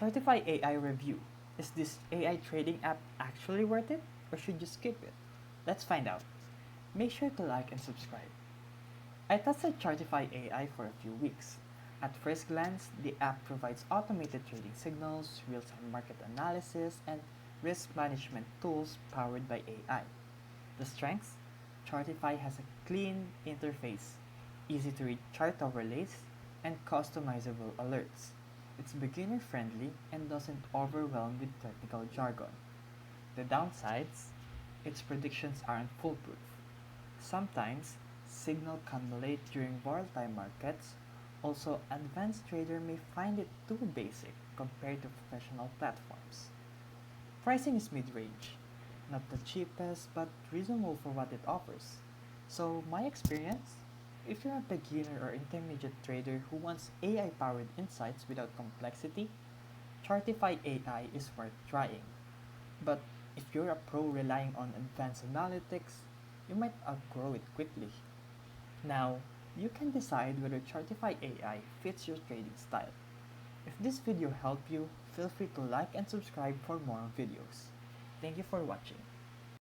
Chartify AI review. Is this AI trading app actually worth it, or should you skip it? Let's find out. Make sure to like and subscribe. I tested Chartify AI for a few weeks. At first glance, the app provides automated trading signals, real-time market analysis, and risk management tools powered by AI. The strengths? Chartify has a clean interface, easy to read chart overlays, and customizable alerts. It's beginner friendly and doesn't overwhelm with technical jargon. The downsides? Its predictions aren't foolproof. Sometimes, signal can be late during volatile markets. Also, advanced trader may find it too basic compared to professional platforms. Pricing is mid-range, not the cheapest, but reasonable for what it offers. So, my experience? If you're a beginner or intermediate trader who wants AI-powered insights without complexity, Chartify AI is worth trying. But if you're a pro relying on advanced analytics, you might outgrow it quickly. Now, you can decide whether Chartify AI fits your trading style. If this video helped you, feel free to like and subscribe for more videos. Thank you for watching.